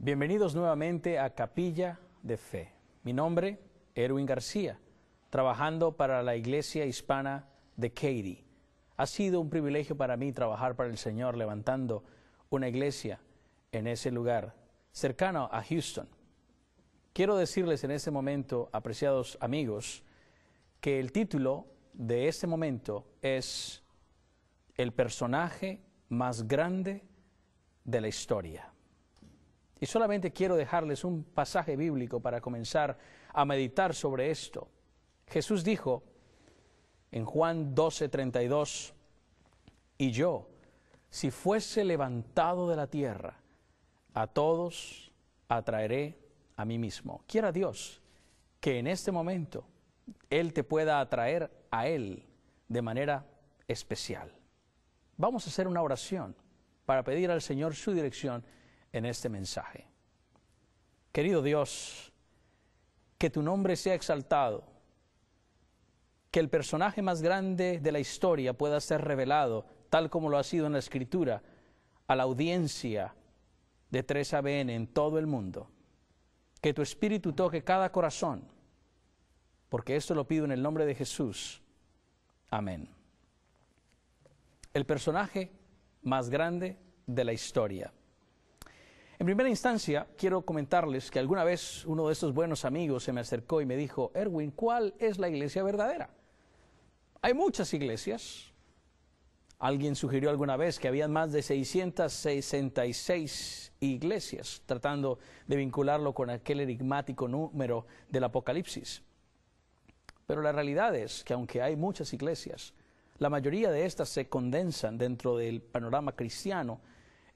Bienvenidos nuevamente a Capilla de Fe. Mi nombre, Erwin García, trabajando para la Iglesia Hispana de Katy. Ha sido un privilegio para mí trabajar para el Señor, levantando una iglesia en ese lugar, cercano a Houston. Quiero decirles en este momento, apreciados amigos, que el título de este momento es el personaje más grande de la historia. Y solamente quiero dejarles un pasaje bíblico para comenzar a meditar sobre esto. Jesús dijo en Juan 12:32, y yo, si fuese levantado de la tierra, a todos atraeré a mí mismo. Quiera Dios que en este momento Él te pueda atraer a Él de manera especial. Vamos a hacer una oración para pedir al Señor su dirección en este mensaje. Querido Dios, que tu nombre sea exaltado, que el personaje más grande de la historia pueda ser revelado, tal como lo ha sido en la Escritura, a la audiencia de 3ABN en todo el mundo. Que tu Espíritu toque cada corazón, porque esto lo pido en el nombre de Jesús. Amén. El personaje más grande de la historia. En primera instancia, quiero comentarles que alguna vez uno de estos buenos amigos se me acercó y me dijo, Erwin, ¿cuál es la iglesia verdadera? Hay muchas iglesias. Alguien sugirió alguna vez que había más de 666 iglesias, tratando de vincularlo con aquel enigmático número del Apocalipsis. Pero la realidad es que aunque hay muchas iglesias, la mayoría de estas se condensan dentro del panorama cristiano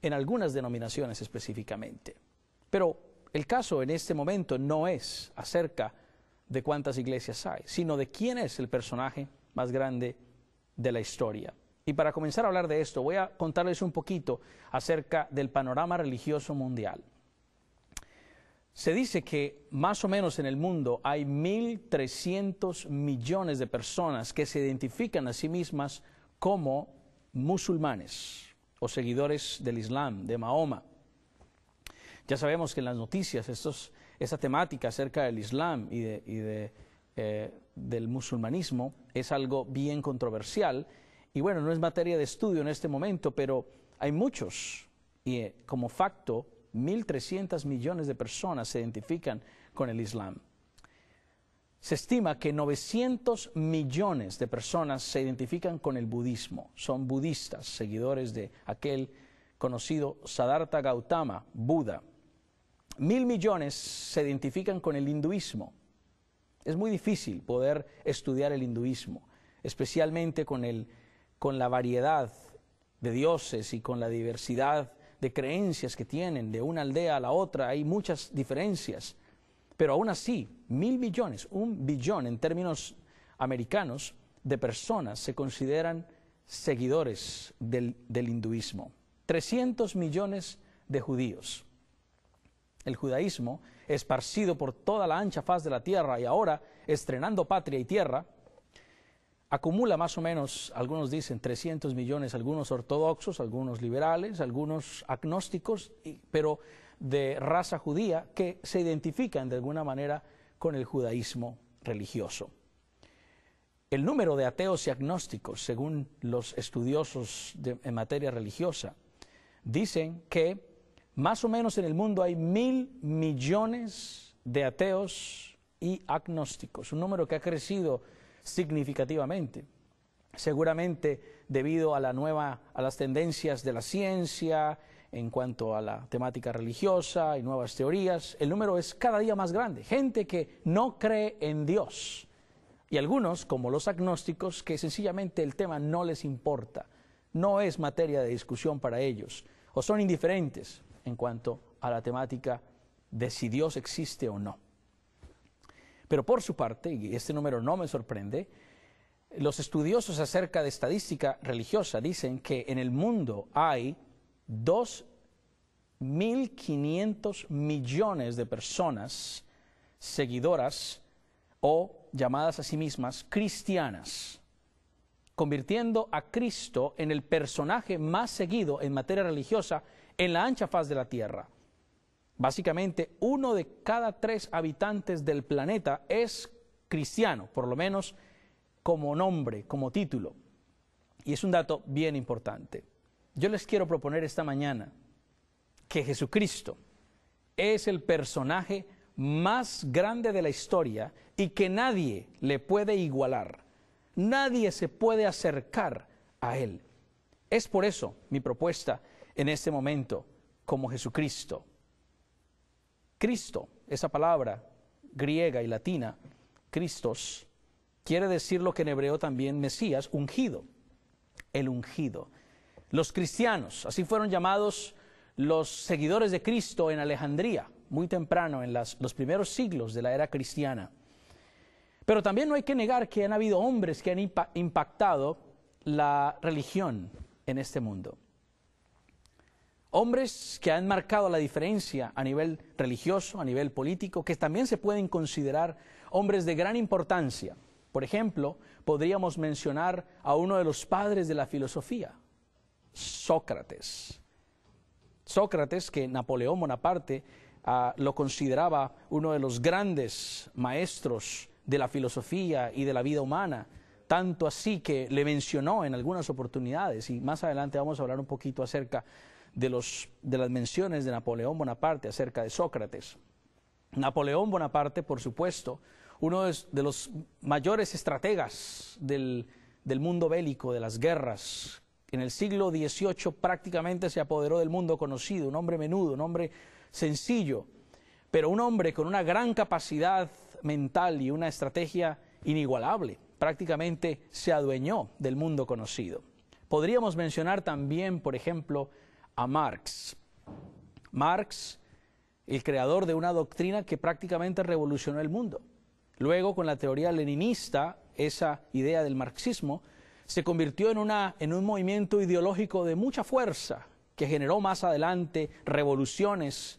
en algunas denominaciones específicamente. Pero el caso en este momento no es acerca de cuántas iglesias hay, sino de quién es el personaje más grande de la historia. Y para comenzar a hablar de esto, voy a contarles un poquito acerca del panorama religioso mundial. Se dice que más o menos en el mundo hay 1.300 millones de personas que se identifican a sí mismas como musulmanes o seguidores del Islam, de Mahoma. Ya sabemos que en las noticias esa temática acerca del Islam y del musulmanismo es algo bien controversial. Y bueno, no es materia de estudio en este momento, pero hay muchos, y como facto, 1.300 millones de personas se identifican con el Islam. Se estima que 900 millones de personas se identifican con el budismo. Son budistas, seguidores de aquel conocido Siddhartha Gautama, Buda. 1.000 millones se identifican con el hinduismo. Es muy difícil poder estudiar el hinduismo, especialmente con la variedad de dioses y con la diversidad de creencias que tienen de una aldea a la otra. Hay muchas diferencias. Pero aún así, 1.000 millones, 1 billón en términos americanos de personas se consideran seguidores del hinduismo. 300 millones de judíos. El judaísmo, esparcido por toda la ancha faz de la tierra y ahora estrenando patria y tierra, acumula más o menos, algunos dicen 300 millones, algunos ortodoxos, algunos liberales, algunos agnósticos, pero de raza judía que se identifican de alguna manera con el judaísmo religioso. El número de ateos y agnósticos, según los estudiosos en materia religiosa, dicen que más o menos en el mundo hay 1.000 millones de ateos y agnósticos, un número que ha crecido significativamente, seguramente debido a las tendencias de la ciencia en cuanto a la temática religiosa y nuevas teorías. El número es cada día más grande, gente que no cree en Dios, y algunos, como los agnósticos, que sencillamente el tema no les importa, no es materia de discusión para ellos, o son indiferentes en cuanto a la temática de si Dios existe o no. Pero por su parte, y este número no me sorprende, los estudiosos acerca de estadística religiosa dicen que en el mundo hay 2.500 millones de personas seguidoras o llamadas a sí mismas cristianas, convirtiendo a Cristo en el personaje más seguido en materia religiosa en la ancha faz de la tierra. Básicamente, 1 de cada 3 habitantes del planeta es cristiano, por lo menos como nombre, como título. Y es un dato bien importante. Yo les quiero proponer esta mañana que Jesucristo es el personaje más grande de la historia y que nadie le puede igualar. Nadie se puede acercar a Él. Es por eso mi propuesta en este momento como Jesucristo. Cristo, esa palabra griega y latina, Christos, quiere decir lo que en hebreo también Mesías, ungido, el ungido. Los cristianos, así fueron llamados los seguidores de Cristo en Alejandría, muy temprano, en los primeros siglos de la era cristiana. Pero también no hay que negar que han habido hombres que han impactado la religión en este mundo. Hombres que han marcado la diferencia a nivel religioso, a nivel político, que también se pueden considerar hombres de gran importancia. Por ejemplo, podríamos mencionar a uno de los padres de la filosofía, Sócrates. Sócrates, que Napoleón Bonaparte lo consideraba uno de los grandes maestros de la filosofía y de la vida humana, tanto así que le mencionó en algunas oportunidades, y más adelante vamos a hablar un poquito acerca de las menciones de Napoleón Bonaparte acerca de Sócrates. Napoleón Bonaparte, por supuesto, uno de los mayores estrategas del mundo bélico, de las guerras. En el siglo XVIII prácticamente se apoderó del mundo conocido, un hombre menudo, un hombre sencillo, pero un hombre con una gran capacidad mental y una estrategia inigualable. Prácticamente se adueñó del mundo conocido. Podríamos mencionar también, por ejemplo, a Marx. Marx, el creador de una doctrina que prácticamente revolucionó el mundo. Luego, con la teoría leninista, esa idea del marxismo se convirtió en un movimiento ideológico de mucha fuerza que generó más adelante revoluciones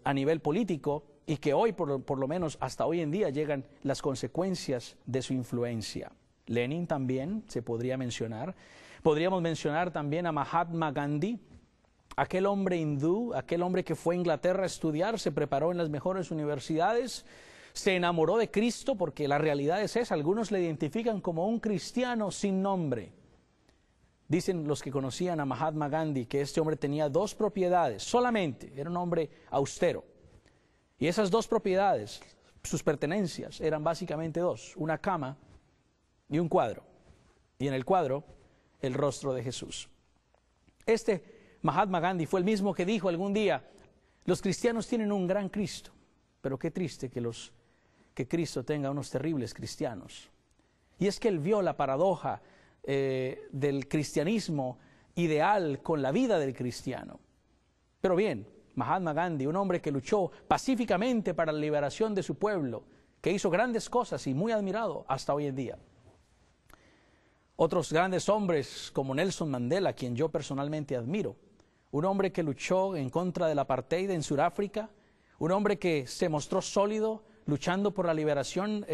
a nivel político y que hoy, por lo menos hasta hoy en día, llegan las consecuencias de su influencia. Lenin también se podría mencionar. Podríamos mencionar también a Mahatma Gandhi, aquel hombre hindú, aquel hombre que fue a Inglaterra a estudiar, se preparó en las mejores universidades, se enamoró de Cristo, porque la realidad es esa. Algunos le identifican como un cristiano sin nombre. Dicen los que conocían a Mahatma Gandhi que este hombre tenía 2 propiedades, solamente, era un hombre austero. Y esas 2 propiedades, sus pertenencias, eran básicamente 2, una cama y un cuadro. Y en el cuadro, el rostro de Jesús. Este Mahatma Gandhi fue el mismo que dijo algún día: los cristianos tienen un gran Cristo, pero qué triste que Cristo tenga unos terribles cristianos. Y es que él vio la paradoja del cristianismo ideal con la vida del cristiano. Pero bien, Mahatma Gandhi, un hombre que luchó pacíficamente para la liberación de su pueblo, que hizo grandes cosas y muy admirado hasta hoy en día. Otros grandes hombres como Nelson Mandela, quien yo personalmente admiro, un hombre que luchó en contra del apartheid en Sudáfrica, un hombre que se mostró sólido luchando por la liberación,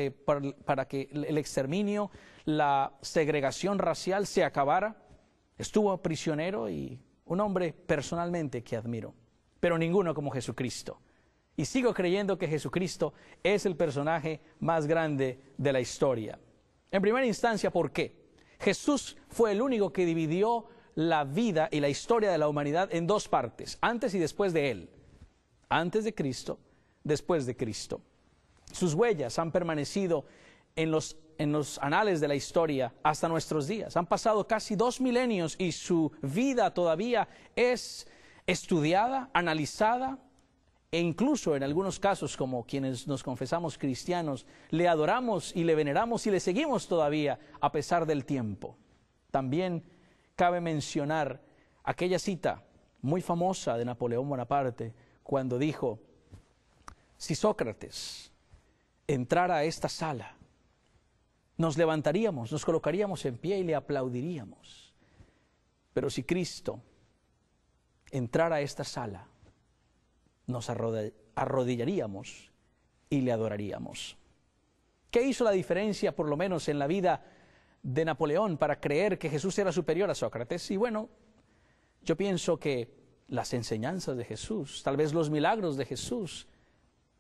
para que el exterminio, la segregación racial se acabara. Estuvo prisionero, y un hombre personalmente que admiro, pero ninguno como Jesucristo. Y sigo creyendo que Jesucristo es el personaje más grande de la historia. En primera instancia, ¿por qué? Jesús fue el único que dividió la vida y la historia de la humanidad en 2 partes, antes y después de Él. Antes de Cristo, después de Cristo. Sus huellas han permanecido en los anales de la historia hasta nuestros días. Han pasado casi 2 milenios y su vida todavía es estudiada, analizada, e incluso en algunos casos, como quienes nos confesamos cristianos, le adoramos y le veneramos y le seguimos todavía a pesar del tiempo. También cabe mencionar aquella cita muy famosa de Napoleón Bonaparte, cuando dijo: si Sócrates entrara a esta sala, nos levantaríamos, nos colocaríamos en pie y le aplaudiríamos. Pero si Cristo entrara a esta sala, nos arrodillaríamos y le adoraríamos. ¿Qué hizo la diferencia, por lo menos en la vida de Napoleón, para creer que Jesús era superior a Sócrates? Y bueno, yo pienso que las enseñanzas de Jesús, tal vez los milagros de Jesús,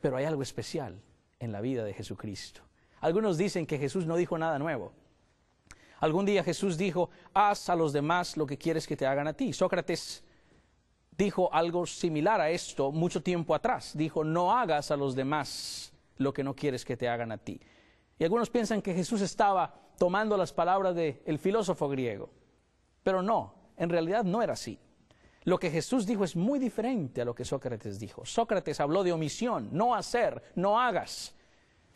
pero hay algo especial en la vida de Jesucristo. Algunos dicen que Jesús no dijo nada nuevo. Algún día Jesús dijo, haz a los demás lo que quieres que te hagan a ti. Sócrates dijo algo similar a esto mucho tiempo atrás. Dijo, no hagas a los demás lo que no quieres que te hagan a ti. Y algunos piensan que Jesús estaba tomando las palabras del filósofo griego. Pero no, en realidad no era así. Lo que Jesús dijo es muy diferente a lo que Sócrates dijo. Sócrates habló de omisión, no hacer, no hagas.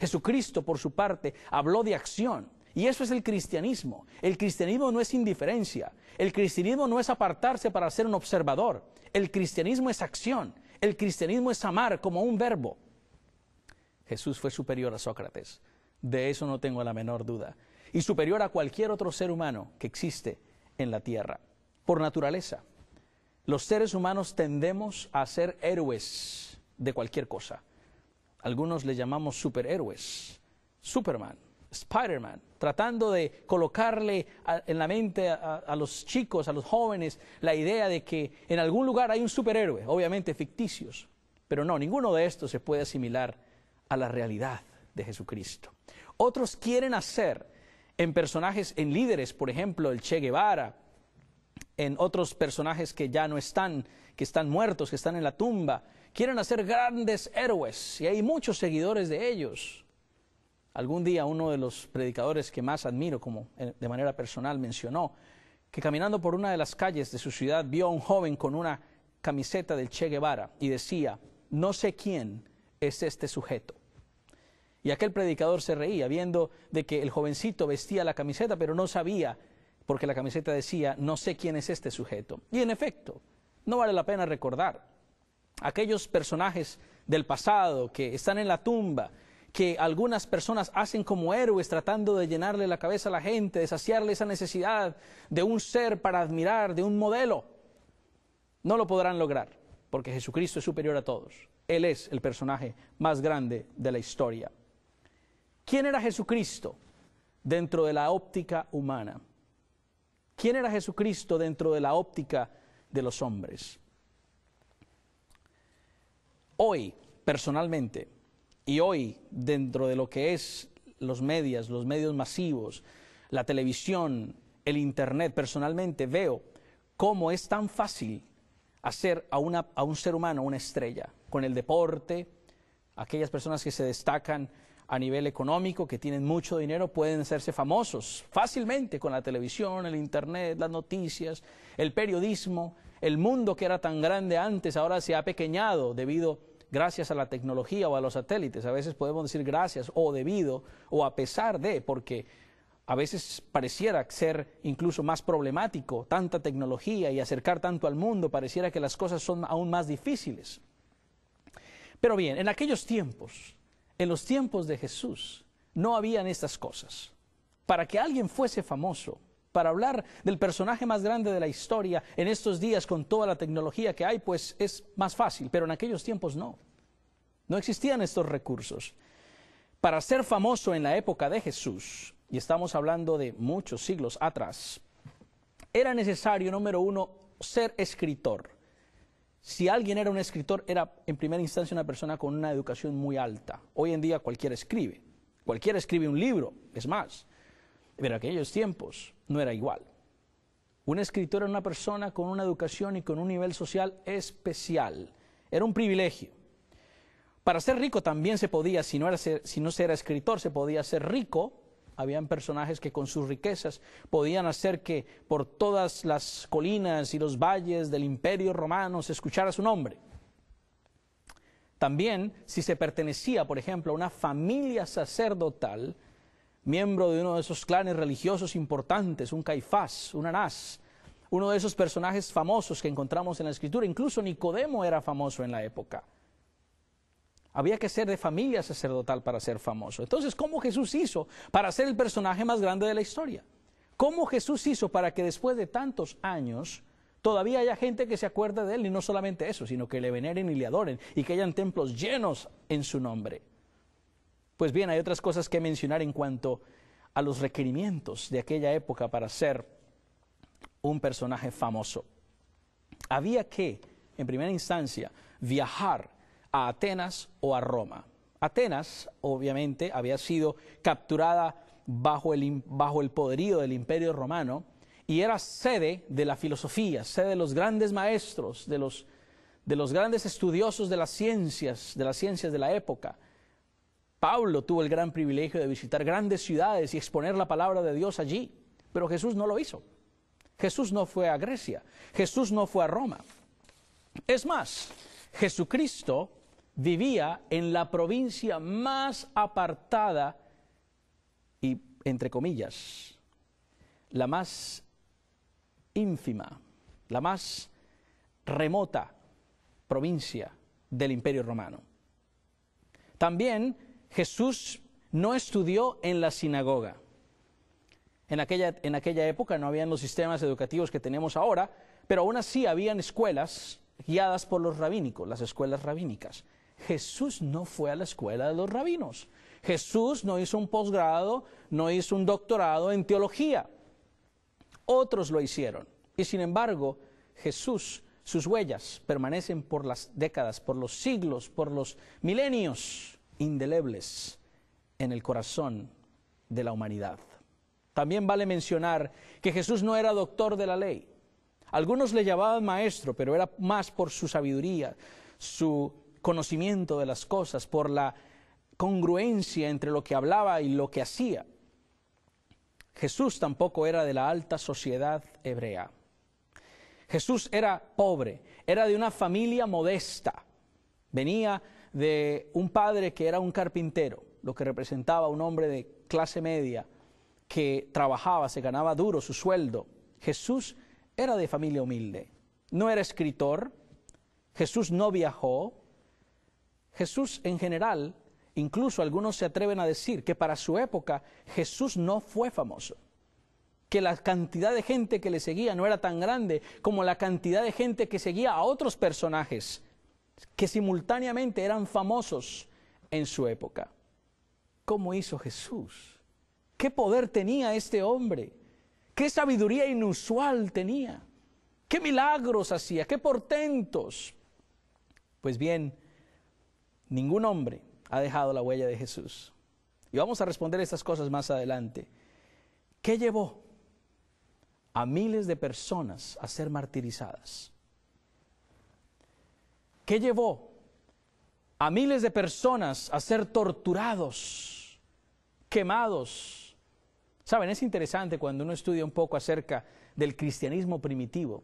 Jesucristo, por su parte, habló de acción. Y eso es el cristianismo. El cristianismo no es indiferencia. El cristianismo no es apartarse para ser un observador. El cristianismo es acción. El cristianismo es amar como un verbo. Jesús fue superior a Sócrates. De eso no tengo la menor duda. Y superior a cualquier otro ser humano que existe en la tierra. Por naturaleza. Los seres humanos tendemos a ser héroes de cualquier cosa. Algunos le llamamos superhéroes. Superman, Spider-Man, tratando de colocarle en la mente a los chicos, a los jóvenes, la idea de que en algún lugar hay un superhéroe, obviamente ficticios. Pero no, ninguno de estos se puede asimilar a la realidad de Jesucristo. Otros quieren hacer en personajes, en líderes, por ejemplo, el Che Guevara, en otros personajes que ya no están, que están muertos, que están en la tumba, quieren hacer grandes héroes y hay muchos seguidores de ellos. Algún día uno de los predicadores que más admiro, como de manera personal, mencionó que caminando por una de las calles de su ciudad vio a un joven con una camiseta del Che Guevara y decía, no sé quién es este sujeto. Y aquel predicador se reía viendo de que el jovencito vestía la camiseta, pero no sabía, porque la camiseta decía, no sé quién es este sujeto. Y en efecto, no vale la pena recordar aquellos personajes del pasado que están en la tumba, que algunas personas hacen como héroes tratando de llenarle la cabeza a la gente, de saciarle esa necesidad de un ser para admirar, de un modelo. No lo podrán lograr, porque Jesucristo es superior a todos. Él es el personaje más grande de la historia. ¿Quién era Jesucristo dentro de la óptica humana? ¿Quién era Jesucristo dentro de la óptica de los hombres? Hoy, personalmente, y hoy dentro de lo que es los medios masivos, la televisión, el internet, personalmente veo cómo es tan fácil hacer a un ser humano una estrella. Con el deporte, aquellas personas que se destacan a nivel económico, que tienen mucho dinero, pueden hacerse famosos fácilmente con la televisión, el internet, las noticias, el periodismo. El mundo que era tan grande antes ahora se ha apequeñado gracias a la tecnología o a los satélites. A veces podemos decir gracias o debido o a pesar de, porque a veces pareciera ser incluso más problemático tanta tecnología y acercar tanto al mundo, pareciera que las cosas son aún más difíciles. Pero bien, en aquellos tiempos, en los tiempos de Jesús, no habían estas cosas. Para que alguien fuese famoso, para hablar del personaje más grande de la historia, en estos días con toda la tecnología que hay, pues es más fácil, pero en aquellos tiempos no. No existían estos recursos. Para ser famoso en la época de Jesús, y estamos hablando de muchos siglos atrás, era necesario, número uno, ser escritor. Si alguien era un escritor, era en primera instancia una persona con una educación muy alta. Hoy en día cualquiera escribe un libro, es más. Pero en aquellos tiempos no era igual. Un escritor era una persona con una educación y con un nivel social especial. Era un privilegio. Para ser rico también se podía, si no era escritor, se podía ser rico. Habían personajes que con sus riquezas podían hacer que por todas las colinas y los valles del Imperio Romano se escuchara su nombre. También, si se pertenecía, por ejemplo, a una familia sacerdotal, miembro de uno de esos clanes religiosos importantes, un Caifás, un Anás, uno de esos personajes famosos que encontramos en la Escritura, incluso Nicodemo era famoso en la época. Había que ser de familia sacerdotal para ser famoso. Entonces, ¿cómo Jesús hizo para ser el personaje más grande de la historia? ¿Cómo Jesús hizo para que después de tantos años todavía haya gente que se acuerde de él? Y no solamente eso, sino que le veneren y le adoren y que hayan templos llenos en su nombre. Pues bien, hay otras cosas que mencionar en cuanto a los requerimientos de aquella época para ser un personaje famoso. Había que en primera instancia, viajar a Atenas o a Roma. Atenas, obviamente, había sido capturada bajo el poderío del Imperio Romano y era sede de la filosofía, sede de los grandes maestros, de los grandes estudiosos de las ciencias de la época. Pablo tuvo el gran privilegio de visitar grandes ciudades y exponer la palabra de Dios allí, pero Jesús no lo hizo. Jesús no fue a Grecia, Jesús no fue a Roma. Es más, Jesucristo vivía en la provincia más apartada y, entre comillas, la más ínfima, la más remota provincia del Imperio Romano. También Jesús no estudió en la sinagoga. En aquella época no habían los sistemas educativos que tenemos ahora, pero aún así habían escuelas guiadas por los rabínicos, las escuelas rabínicas. Jesús no fue a la escuela de los rabinos. Jesús no hizo un posgrado, no hizo un doctorado en teología. Otros lo hicieron. Y sin embargo, Jesús, sus huellas permanecen por las décadas, por los siglos, por los milenios, indelebles en el corazón de la humanidad. También vale mencionar que Jesús no era doctor de la ley. Algunos le llamaban maestro, pero era más por su sabiduría, su conocimiento de las cosas, por la congruencia entre lo que hablaba y lo que hacía. Jesús tampoco era de la alta sociedad hebrea. Jesús era pobre, era de una familia modesta. Venía de un padre que era un carpintero, lo que representaba un hombre de clase media que trabajaba, se ganaba duro su sueldo. Jesús era de familia humilde, no era escritor, Jesús no viajó. Jesús en general, incluso algunos se atreven a decir que para su época Jesús no fue famoso, que la cantidad de gente que le seguía no era tan grande como la cantidad de gente que seguía a otros personajes que simultáneamente eran famosos en su época. ¿Cómo hizo Jesús? ¿Qué poder tenía este hombre? ¿Qué sabiduría inusual tenía? ¿Qué milagros hacía? ¿Qué portentos? Pues bien, ningún hombre ha dejado la huella de Jesús. Y vamos a responder estas cosas más adelante. ¿Qué llevó a miles de personas a ser martirizadas? ¿Qué llevó a miles de personas a ser torturados, quemados? Saben, es interesante cuando uno estudia un poco acerca del cristianismo primitivo,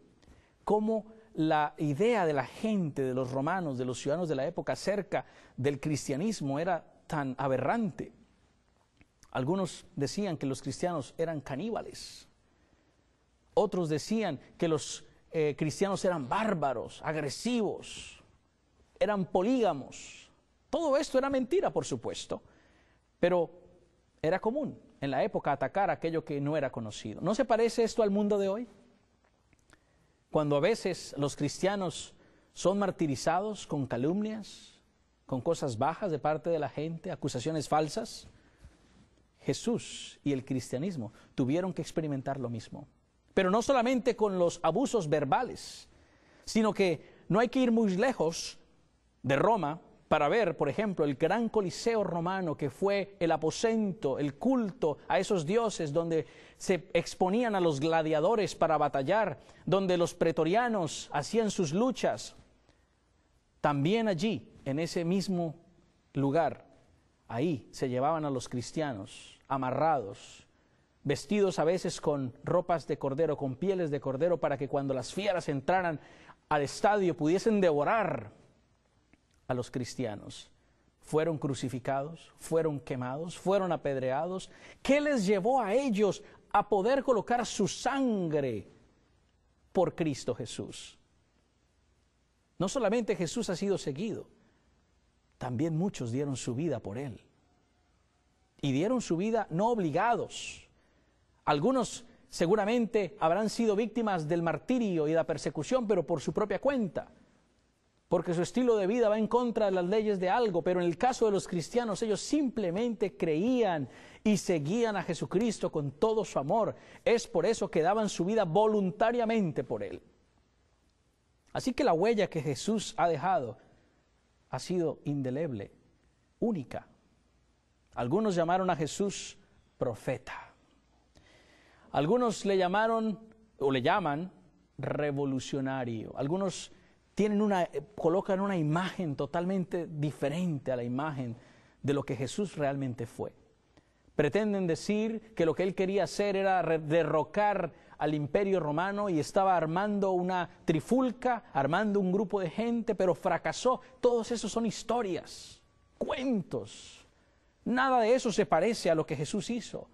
cómo la idea de la gente, de los romanos, de los ciudadanos de la época acerca del cristianismo era tan aberrante. Algunos decían que los cristianos eran caníbales. Otros decían que los cristianos eran bárbaros, agresivos, eran polígamos. Todo esto era mentira, por supuesto, pero era común en la época atacar aquello que no era conocido. ¿No se parece esto al mundo de hoy? Cuando a veces los cristianos son martirizados con calumnias, con cosas bajas de parte de la gente, acusaciones falsas, Jesús y el cristianismo tuvieron que experimentar lo mismo. Pero no solamente con los abusos verbales, sino que no hay que ir muy lejos de Roma para ver, por ejemplo, el gran Coliseo romano, que fue el aposento, el culto a esos dioses, donde se exponían a los gladiadores para batallar, donde los pretorianos hacían sus luchas. También allí, en ese mismo lugar, ahí se llevaban a los cristianos amarrados, vestidos a veces con ropas de cordero, con pieles de cordero, para que cuando las fieras entraran al estadio pudiesen devorar a los cristianos. Fueron crucificados, fueron quemados, fueron apedreados. ¿Qué les llevó a ellos a poder colocar su sangre por Cristo Jesús? No solamente Jesús ha sido seguido, también muchos dieron su vida por Él. Y dieron su vida no obligados. Algunos seguramente habrán sido víctimas del martirio y de la persecución, pero por su propia cuenta, porque su estilo de vida va en contra de las leyes de algo. Pero en el caso de los cristianos, ellos simplemente creían y seguían a Jesucristo con todo su amor. Es por eso que daban su vida voluntariamente por Él. Así que la huella que Jesús ha dejado ha sido indeleble, única. Algunos llamaron a Jesús profeta. Algunos le llamaron o le llaman revolucionario. Algunos colocan una imagen totalmente diferente a la imagen de lo que Jesús realmente fue. Pretenden decir que lo que él quería hacer era derrocar al imperio romano y estaba armando una trifulca, armando un grupo de gente, pero fracasó. Todos esos son historias, cuentos. Nada de eso se parece a lo que Jesús hizo.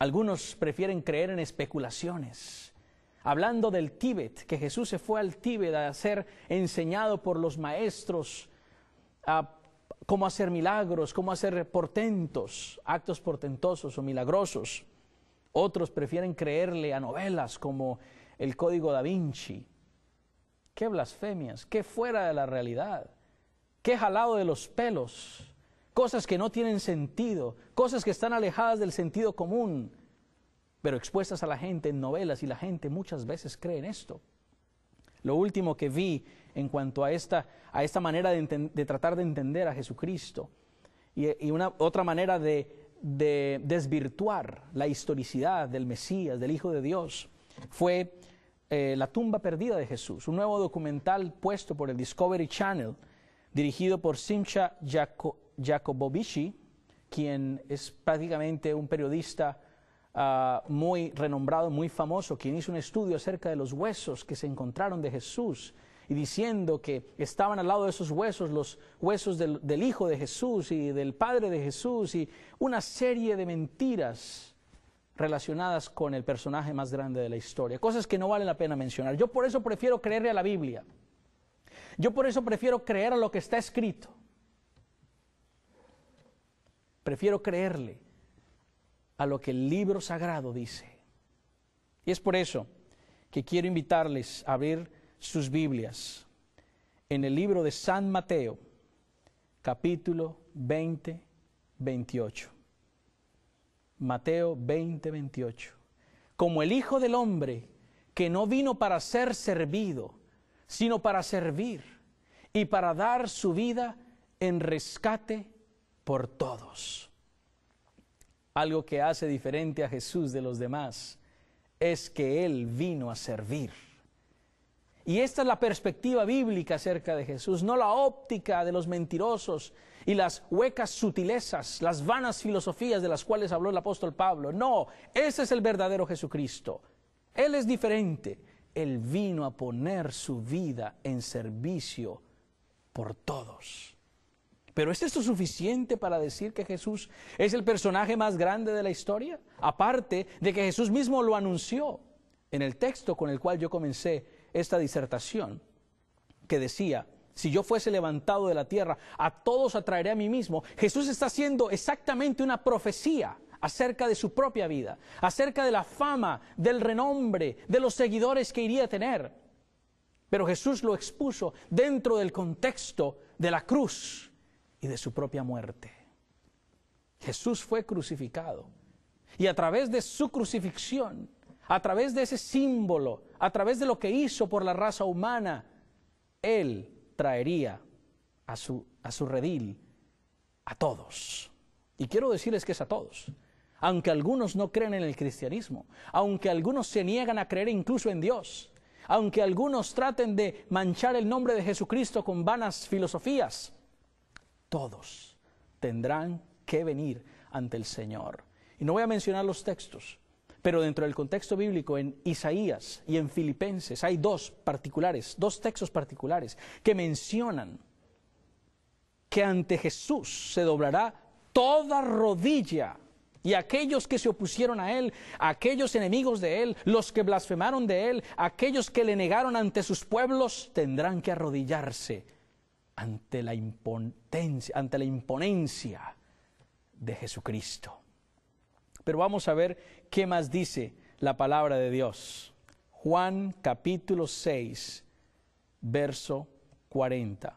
Algunos prefieren creer en especulaciones, hablando del Tíbet, que Jesús se fue al Tíbet a ser enseñado por los maestros cómo hacer milagros, cómo hacer portentos, actos portentosos o milagrosos. Otros prefieren creerle a novelas como El Código da Vinci. ¡Qué blasfemias! ¡Qué fuera de la realidad! ¡Qué jalado de los pelos! Cosas que no tienen sentido, cosas que están alejadas del sentido común, pero expuestas a la gente en novelas, y la gente muchas veces cree en esto. Lo último que vi en cuanto a esta manera de tratar de entender a Jesucristo y otra manera de desvirtuar la historicidad del Mesías, del Hijo de Dios, fue La tumba perdida de Jesús, un nuevo documental puesto por el Discovery Channel, dirigido por Simcha Jacobovici, quien es prácticamente un periodista muy renombrado, muy famoso, quien hizo un estudio acerca de los huesos que se encontraron de Jesús, y diciendo que estaban al lado de esos huesos los huesos del Hijo de Jesús y del Padre de Jesús, y una serie de mentiras relacionadas con el personaje más grande de la historia, cosas que no valen la pena mencionar. Yo por eso prefiero creerle a la Biblia. Yo por eso prefiero creer a lo que está escrito. Prefiero creerle a lo que el libro sagrado dice. Y es por eso que quiero invitarles a abrir sus Biblias en el libro de San Mateo, capítulo 20-28. Mateo 20-28. Como el Hijo del Hombre, que no vino para ser servido, sino para servir y para dar su vida en rescate por todos. Algo que hace diferente a Jesús de los demás es que Él vino a servir. Y esta es la perspectiva bíblica acerca de Jesús, no la óptica de los mentirosos y las huecas sutilezas, las vanas filosofías de las cuales habló el apóstol Pablo. No, ese es el verdadero Jesucristo. Él es diferente. Él vino a poner su vida en servicio por todos. ¿Pero ¿es esto suficiente para decir que Jesús es el personaje más grande de la historia? Aparte de que Jesús mismo lo anunció en el texto con el cual yo comencé esta disertación, que decía: si yo fuese levantado de la tierra, a todos atraeré a mí mismo. Jesús está haciendo exactamente una profecía acerca de su propia vida, acerca de la fama, del renombre, de los seguidores que iría a tener. Pero Jesús lo expuso dentro del contexto de la cruz y de su propia muerte. Jesús fue crucificado, y a través de su crucifixión, a través de ese símbolo, a través de lo que hizo por la raza humana, Él traería a su redil a todos. Y quiero decirles que es a todos. Aunque algunos no creen en el cristianismo, aunque algunos se niegan a creer incluso en Dios, aunque algunos traten de manchar el nombre de Jesucristo con vanas filosofías, todos tendrán que venir ante el Señor. Y no voy a mencionar los textos, pero dentro del contexto bíblico, en Isaías y en Filipenses, hay dos textos particulares que mencionan que ante Jesús se doblará toda rodilla, y aquellos que se opusieron a Él, aquellos enemigos de Él, los que blasfemaron de Él, aquellos que le negaron ante sus pueblos, tendrán que arrodillarse ante la imponencia de Jesucristo. Pero vamos a ver qué más dice la palabra de Dios. Juan capítulo 6, verso 40.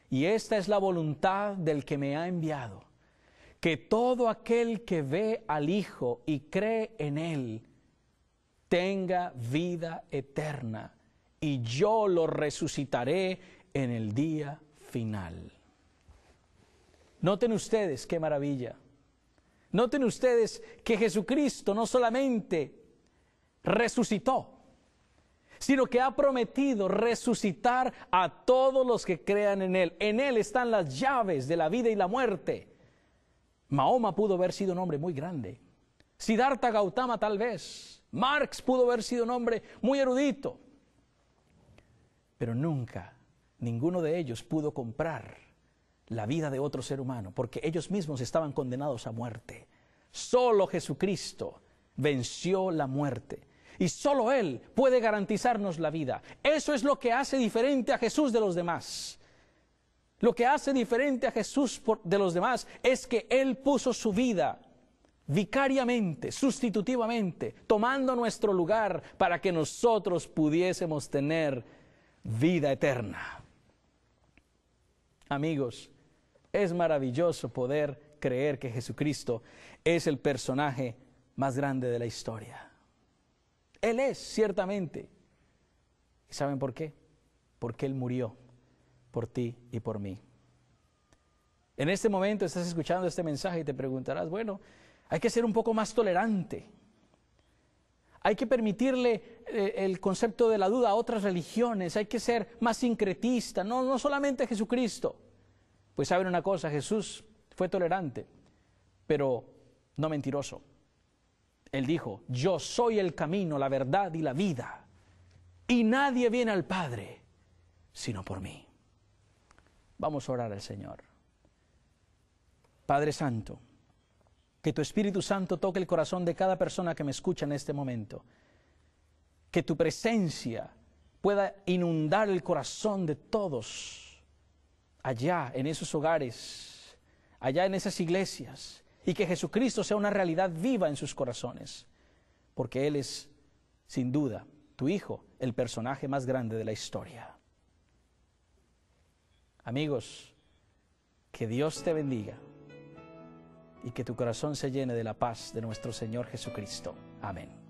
Y esta es la voluntad del que me ha enviado, que todo aquel que ve al Hijo y cree en Él tenga vida eterna, y yo lo resucitaré en el día final. Noten ustedes qué maravilla. Noten ustedes que Jesucristo no solamente resucitó, sino que ha prometido resucitar a todos los que crean en Él. En Él están las llaves de la vida y la muerte. Mahoma pudo haber sido un hombre muy grande. Siddhartha Gautama tal vez. Marx pudo haber sido un hombre muy erudito. Pero nunca ninguno de ellos pudo comprar la vida de otro ser humano, porque ellos mismos estaban condenados a muerte. Solo Jesucristo venció la muerte. Y solo Él puede garantizarnos la vida. Eso es lo que hace diferente a Jesús de los demás. Lo que hace diferente a Jesús de los demás es que Él puso su vida vicariamente, sustitutivamente, tomando nuestro lugar para que nosotros pudiésemos tener vida eterna. Amigos, es maravilloso poder creer que Jesucristo es el personaje más grande de la historia. Él es, ciertamente. ¿Y saben por qué? Porque Él murió por ti y por mí. En este momento estás escuchando este mensaje y te preguntarás, bueno, hay que ser un poco más tolerante. Hay que permitirle el concepto de la duda a otras religiones. Hay que ser más sincretista, no solamente Jesucristo. Pues saben una cosa, Jesús fue tolerante, pero no mentiroso. Él dijo, yo soy el camino, la verdad y la vida, y nadie viene al Padre sino por mí. Vamos a orar al Señor. Padre Santo, que tu Espíritu Santo toque el corazón de cada persona que me escucha en este momento. Que tu presencia pueda inundar el corazón de todos allá en esos hogares, allá en esas iglesias, y que Jesucristo sea una realidad viva en sus corazones, porque Él es, sin duda, tu Hijo, el personaje más grande de la historia. Amigos, que Dios te bendiga y que tu corazón se llene de la paz de nuestro Señor Jesucristo. Amén.